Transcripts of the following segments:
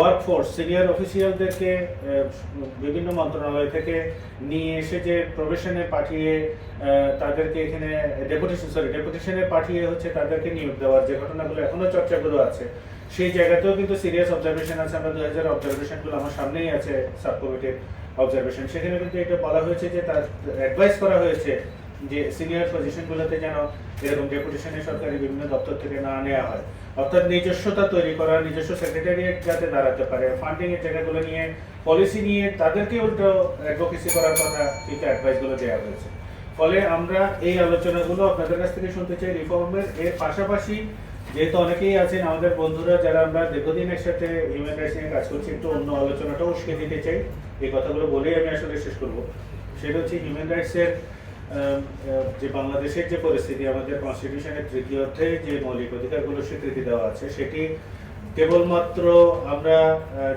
Workforce senior অফিসিয়ালদেরকে বিভিন্ন মন্ত্রণালয় থেকে নিয়ে এসে যে প্রবেশনে পাঠিয়ে তাদেরকে এখানে ডেপুটেশনে পাঠিয়ে হচ্ছে তাদেরকে নিয়োগ দেওয়ার যে ঘটনাগুলো এখনো চর্চাগুলো আছে, সেই জায়গাতেও কিন্তু সিরিয়াস অবজারভেশন আছে। আমরা 2000 অবজারভেশনগুলো আমার সামনেই আছে, সাব কমিটির অবজারভেশন। সেখানে কিন্তু এটা বলা হয়েছে যে তার অ্যাডভাইস করা হয়েছে যে সিনিয়র পজিশনগুলোতে যেন এরকম ডেপুটেশনে সরকারি বিভিন্ন দপ্তর থেকে না নেওয়া হয়, অর্থাৎ নিজস্বতা তৈরি করা, নিজস্ব সেক্রেটারিয়েট যাতে দাঁড়াতে পারে, ফান্ডিং এর জায়গাগুলো নিয়ে পলিসি নিয়ে তাদেরকে উল্টো অ্যাডভোকেসি করার কথা কিন্তু অ্যাডভাইসগুলো দেওয়া হয়েছে। ফলে আমরা এই আলোচনাগুলো আপনাদের কাছ থেকে শুনতে চাই রিফর্মের। এর পাশাপাশি যেহেতু অনেকেই আছেন আমাদের বন্ধুরা যারা আমরা দীর্ঘদিন একসাথে হিউম্যান রাইটস নিয়ে কাজ করছি, একটু অন্য আলোচনাটাও উস্কে দিতে চাই। এই কথাগুলো বলেই আমি আসলে শেষ করব। সেটা হচ্ছে হিউম্যান রাইটসের যে বাংলাদেশের যে পরিস্থিতি, আমাদের কনস্টিটিউশনের তৃতীয় অধ্যায়ে যে মৌলিক অধিকারগুলো স্বীকৃতি দেওয়া আছে, সেটি কেবলমাত্র আমরা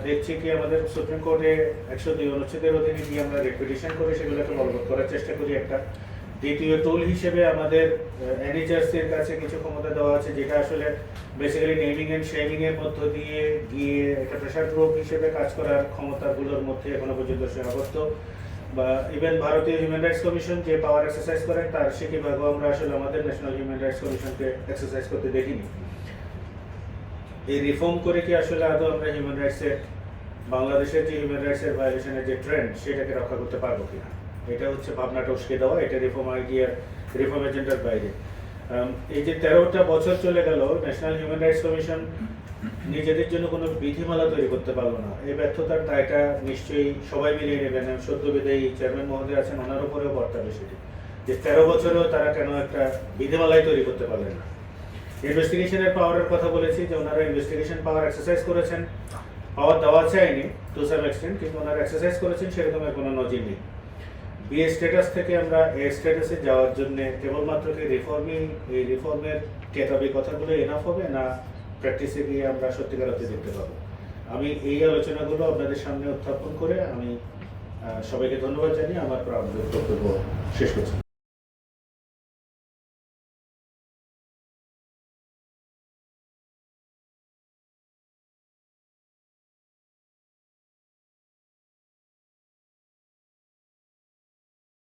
দেখছি কি আমাদের সুপ্রিম কোর্টে 102 অনুচ্ছেদের অধীনে গিয়ে আমরা রিপিটিশন করে সেগুলোকে বলবৎ করার চেষ্টা করি একটা। দ্বিতীয় টুল হিসেবে আমাদের এনএইচআরসি এর কাছে কিছু ক্ষমতা দেওয়া আছে, যেটা আসলে বেসিক্যালি নেমিং এন্ড শেমিং এর মধ্য দিয়ে গিয়ে একটা প্রেশার গ্রুপ হিসেবে কাজ করার ক্ষমতাগুলোর মধ্যে এখনো পর্যন্ত সীমাবদ্ধ। বা ইভেন ভারতীয় হিউম্যান রাইটস কমিশন যে পাওয়ার এক্সারসাইজ করেন তার সেটি ভাগও আমরা আসলে আমাদের ন্যাশনাল হিউম্যান রাইটস কমিশনকে এক্সারসাইজ করতে দেখিনি। এই রিফর্ম করে কি আসলে আদৌ আমরা হিউম্যান রাইটসের বাংলাদেশের যে হিউম্যান রাইটসের ভায়োলেশনের যে ট্রেন্ড সেটাকে রক্ষা করতে পারবো কিনা, এটা হচ্ছে ভাবনাটা উস্কে দেওয়া। এটা রিফর্ম আইডিয়ার, রিফর্ম এজেন্ডার বাইরে। এই যে 13টা বছর চলে গেল, ন্যাশনাল হিউম্যান রাইটস কমিশন নিজেদের জন্য কোনো বিধিমালা তৈরি করতে পারলো না। এই ব্যর্থতার দায়টা নিশ্চয়ই সবাই মিলিয়ে নেবেন। সদ্য বিদায়ী চেয়ারম্যান মহোদয় আছেন, ওনার উপরেও বর্তাবে সেটি, যে 13 বছরেও তারা কেন একটা বিধিমালাই তৈরি করতে পারলেন না। ইনভেস্টিগেশনের পাওয়ারের কথা বলেছি, যে ওনারা ইনভেস্টিগেশন পাওয়ার এক্সারসাইজ করেছেন, পাওয়ার দেওয়া চায়নি টু সাম এক্সটেন্ট, কিন্তু ওনারা এক্সারসাইজ করেছেন, সেরকমের কোনো নজির নেই। বি স্ট্যাটাস থেকে আমরা এ স্ট্যাটাসে যাওয়ার জন্য কেবলমাত্র কি এই রিফর্মের কেতাবি কথাগুলো এনাফ হবে, না প্র্যাকটিসে গিয়ে আমরা সত্যিকার অর্থে দেখতে পাবো? আমি এই আলোচনাগুলো আপনাদের সামনে উত্থাপন করে আমি সবাইকে ধন্যবাদ জানিয়ে আমার বক্তব্য শেষ করছি।